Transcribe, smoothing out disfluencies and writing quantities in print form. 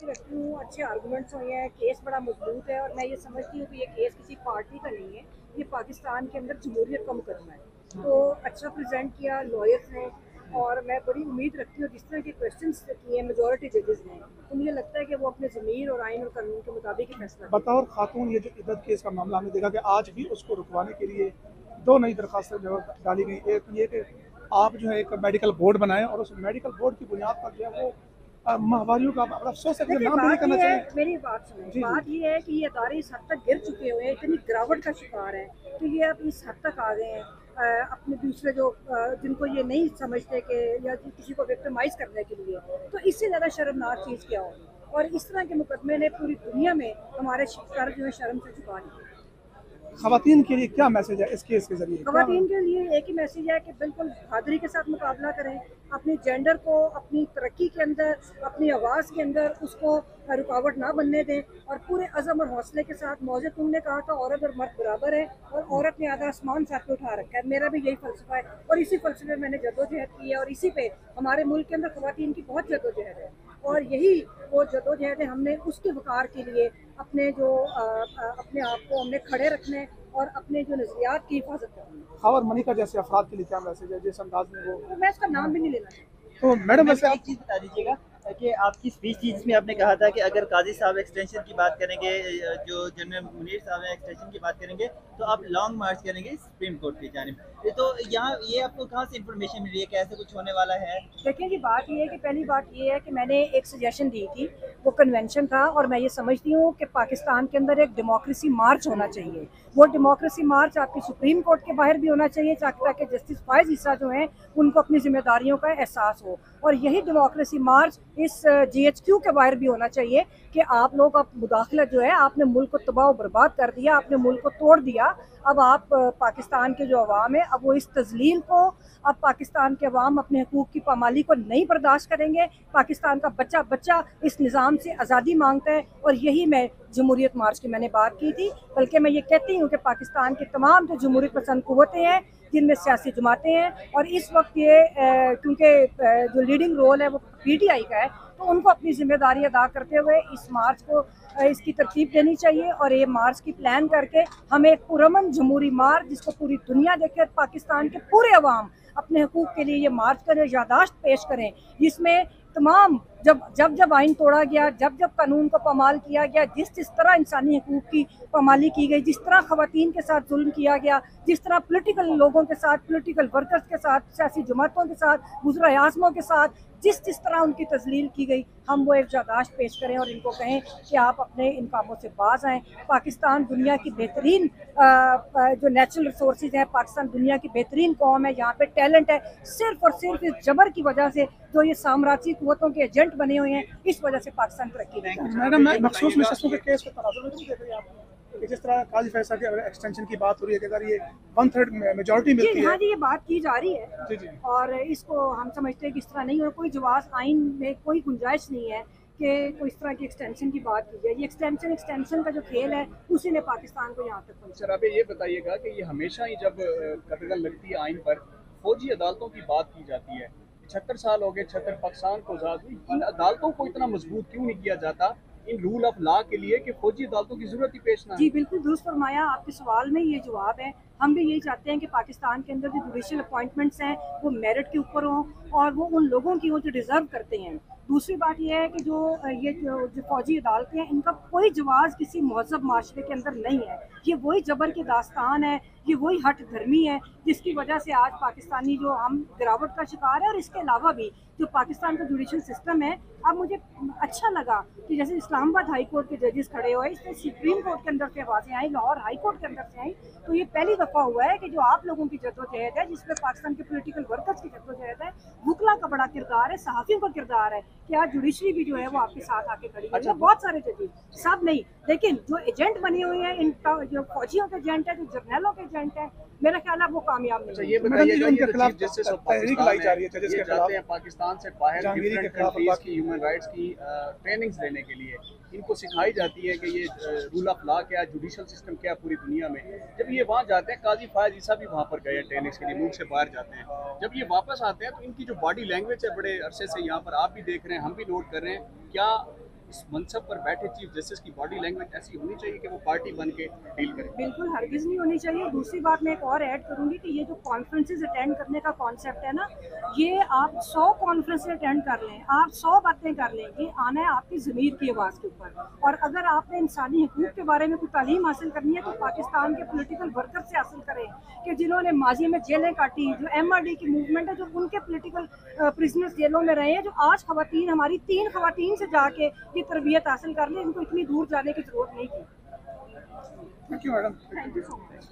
रखती हूँ, अच्छे आर्गूमेंट्स हुए हैं, केस बड़ा मजबूत है और मैं ये समझती हूँ कि ये केस किसी पार्टी का नहीं है, ये पाकिस्तान के अंदर जमहूरियत का मुकदमा है। तो अच्छा प्रेजेंट किया लॉयर्स ने और मैं बड़ी उम्मीद रखती हूँ जिस तरह के क्वेश्चंस किए मेजॉरिटी जजेस ने, तो मुझे लगता है कि वो अपने ज़मीर और आइन और कानून के मुताबिक ही फैसला करें। बतौर खातून, ये जो इद्दत केस का मामला हमने देखा कि आज भी उसको रुकवाने के लिए दो नई दरखास्तें जो डाली गई। एक ये कि आप जो है एक मेडिकल बोर्ड बनाएं और उस मेडिकल बोर्ड की बुनियाद पर जो है वो माहवारियों का अफसोस है कि देखिए नाम भी नहीं बात करना ये है, चाहिए। मेरी बात सुने, जी जी। बात ये है कि ये अदारे इस हद तक गिर चुके हुए हैं, इतनी गिरावट का शिकार है कि ये अब इस हद तक आ गए हैं अपने दूसरे जो जिनको ये नहीं समझते कि या किसी को विक्टिमाइज करने के लिए, तो इससे ज़्यादा शर्मनाक चीज़ क्या होगी। और इस तरह के मुकदमे ने पूरी दुनिया में हमारे सर जो है शर्म से झुका दिए। खवातीन के लिए क्या मैसेज है इस केस के जरिए, क्या? खवातीन के लिए एक ही मैसेज है कि बिल्कुल बहादुरी के साथ मुकाबला करें, अपनी जेंडर को अपनी तरक्की के अंदर, अपनी आवाज़ के अंदर उसको रुकावट ना बनने दें और पूरे अज़म और हौसले के साथ। मौजे तुमने कहा था औरत और मर्द बराबर है और औरत ने आधा आसमान साथ पे उठा रखा है, मेरा भी यही फ़लसफ़ा है और इसी फ़लसफ़े में मैंने जद्दोजहद की है और इसी पे हमारे मुल्क के अंदर खवातीन की बहुत जद्दोजहद है और यही वो जद्दोजहद है। हमने उसके वक़ार के लिए अपने जो अपने आप को हमने खड़े रखने और अपने जो नज़रियात की हिफाजत करनी है। खबर मनिका जैसे अफराद के लिए क्या मैसेज है जिस अंदाज में वो? तो मैं इसका नाम भी नहीं लेना चाहती। तो मैडम मैम वैसे एक आप चीज़ बता दीजिएगा कि आपकी स्पीच थी जिसमें आपने कहा था कि अगर काजी साहब एक्सटेंशन की बात करेंगे, जो जनरल मुनीर साहब हैं एक्सटेंशन की बात करेंगे, तो आप लॉन्ग मार्च करेंगे सुप्रीम कोर्ट की जानिब। तो यहाँ ये आपको कहाँ से इन्फॉर्मेशन मिली है कि ऐसा कुछ होने वाला है? देखिए जी, बात ये है कि पहली बात ये है कि मैंने एक सजेशन दी थी, वो कन्वेंशन था और मैं ये समझती हूँ कि पाकिस्तान के अंदर एक डेमोक्रेसी मार्च होना चाहिए। वो डेमोक्रेसी मार्च आपकी सुप्रीम कोर्ट के बाहर भी होना चाहिए ताकि जस्टिस फ़ाइज़ ईसा जो हैं उनको अपनी ज़िम्मेदारियों का एहसास हो और यही डेमोक्रेसी मार्च इस जीएचक्यू के बाहर भी होना चाहिए कि आप लोग अब मुदाखलत जो है, आपने मुल्क को तबाह व बर्बाद कर दिया, आपने मुल्क को तोड़ दिया। अब आप पाकिस्तान के जो अवाम है, अब वो इस तज़लील को, अब पाकिस्तान के अवाम अपने हकूक़ की पामाली को नहीं बर्दाश्त करेंगे। पाकिस्तान का बच्चा बच्चा इस निज़ाम से आज़ादी मांगता है और यही मैं जमहूरियत मार्च की मैंने बात की थी। बल्कि मैं ये कहती हूँ कि पाकिस्तान के तमाम जो जमहूरियत पसंद क़ुव्वतें हैं, जिनमें सियासी जमातें हैं और इस वक्त ये क्योंकि जो लीडिंग रोल है वो पीटीआई का है, तो उनको अपनी जिम्मेदारी अदा करते हुए इस मार्च को इसकी तरतीब देनी चाहिए और ये मार्च की प्लान करके हमें एक पुरअमन जमहूरी मार्च जिसको पूरी दुनिया देखे, पाकिस्तान के पूरे अवाम अपने हकूक़ के लिए ये मार्च करें, यादाश्त पेश करें, जिसमें तमाम जब आइन तोड़ा गया, जब कानून को पामाल किया गया, जिस तरह इंसानी हकूक़ की पामाली की गई, जिस तरह ख़वातीन के साथ जुल्म किया गया, जिस तरह पॉलिटिकल लोगों के साथ, पॉलिटिकल वर्कर्स के साथ, सियासी जमातों के साथ, गुज़रा आज़मों के साथ जिस तरह उनकी तज़लील की गई, हम वो एक याददाश्त पेश करें और इनको कहें कि आप अपने इन कामों से बाज आएँ। पाकिस्तान दुनिया की बेहतरीन जो नेचुरल रिसोर्सेज हैं, पाकिस्तान दुनिया की बेहतरीन कौम है, यहाँ पे टैलेंट है। सिर्फ और सिर्फ इस जबर की वजह से जो ये साम्राज्यी कुव्वतों के एजेंट बने हुए हैं, इस वजह से पाकिस्तान तरक्की नहीं कर रहा। मैडम मखसूस नशस्तों के केस के तनाजुर में नहीं देख रही आप कि जिस तरह काजी फैसला की एक्सटेंशन की बात हो रही है कि अगर ये 1/3 मेजोरिटी जी मिलती हाँ है? जी, ये बात की जा रही है जी जी। और इसको हम समझते हैं कि इस तरह नहीं हो, कोई जवाज़ आइन में कोई गुंजाइश नहीं है कि कोई इस तरह की एक्सटेंशन की बात की जाए। ये एक्सटेंशन का जो खेल है उसी ने पाकिस्तान को यहाँ तक पहुँचा। सर, आप ये बताइएगा कि ये हमेशा ही जब कदगन लगती है आइन पर, फौजी अदालतों की बात की जाती है। 76 साल हो गए 76 पाकिस्तान को आज़ाद हुई, इन अदालतों को इतना मजबूत क्यों नहीं किया जाता इन रूल ऑफ लॉ के लिए कि फौजी अदालतों की जरूरत ही पेश ना जी है? बिल्कुल दुरुस्त फरमाया, आपके सवाल में ये जवाब है। हम भी यही चाहते हैं कि पाकिस्तान के अंदर जो जुडिशल अपॉइंटमेंट्स हैं वो मेरिट के ऊपर हों और वो उन लोगों की हों जो डिज़र्व करते हैं। दूसरी बात ये है कि ये जो फ़ौजी अदालतें हैं, इनका कोई जवाज़ किसी महज़ब माशरे के अंदर नहीं है। ये वही जबर की दास्तान है, ये वही हठ धर्मी है जिसकी वजह से आज पाकिस्तानी जो हम गिरावट का शिकार है और इसके अलावा भी जो पाकिस्तान का जुडिशल सिस्टम है। अब मुझे अच्छा लगा कि जैसे इस्लामाबाद हाई कोर्ट के जजेस खड़े हुए, इससे सुप्रीम कोर्ट के अंदर से आवाज़ें आई, लाहौर हाई कोर्ट के अंदर से आई, तो ये पहली दफ़ा हुआ है कि जो आप लोगों की जद्दोजहद है, जिसमें पाकिस्तान के पॉलिटिकल वर्कर्स की जद्दोजहद है, वुकला का बड़ा किरदार है, सहाफ़ियों का किरदार है कि आज जुडिशरी भी जो है वो आपके साथ आके खड़ी हुई है। बहुत सारे जजेस, सब नहीं, लेकिन जो एजेंट बने हुए हैं, इन जो फौजियों के एजेंट है, जो जर्नैलों के एजेंट है, मेरा ख्याल है वो कामयाब अच्छा, नहीं ये है। बताइएगा, उनके ये जो खिलाफ चीफ जस्टिस ऑफ तहरीक पाकिस्तान लाई जा है, रही है जजेस ये के जाते खिलाफ, हैं पाकिस्तान से बाहर जहांगीरी के डिफरेंट खिलाफ कंट्रीज बात की ह्यूमन राइट्स की ट्रेनिंग्स लेने के लिए। इनको सिखाई जाती है कि ये रूल ऑफ लॉ क्या है, जुडिशल सिस्टम क्या है पूरी दुनिया में। जब ये वहाँ जाते हैं, काजी फायज ईसा भी वहाँ पर गए ट्रेनिंग्स के लिए, मुल्क से बाहर जाते हैं। जब ये वापस आते हैं तो इनकी जो बॉडी लैंग्वेज है, बड़े अरसे से यहाँ पर आप भी देख रहे हैं, हम भी नोट कर रहे हैं, क्या इस मनसब पर बैठे चीफ जस्टिस की बॉडी लैंग्वेज ऐसी होनी चाहिए कि वो पार्टी बन के डील करे? बिल्कुल हरगिज़ नहीं होनी चाहिए। दूसरी बात मैं एक और ऐड करूंगी कि ये जो कॉन्फ्रेंसेस अटेंड करने का कॉन्सेप्ट है ना, ये आप 100 कॉन्फ्रेंसेस अटेंड कर लें, आप 100 बातें कर लें, ये आना है आपकी ज़मीर की आवाज़ के ऊपर। और अगर आपने इंसानी हकूक़ के बारे में कोई तालीम हासिल करनी है तो पाकिस्तान के पोलिटिकल वर्कर से हासिल करें कि जिन्होंने माजी में जेलें काटी, जो MRD की मूवमेंट है, जो उनके पोलिटिकल प्रिजनर्स जेलों में रहे हैं, जो आज खवातीन हमारी 3 खवातीन से जाके ये तरबियत हासिल कर लें, इनको इतनी दूर जाने की ज़रूरत नहीं थी। Thank you madam. Thank you so much.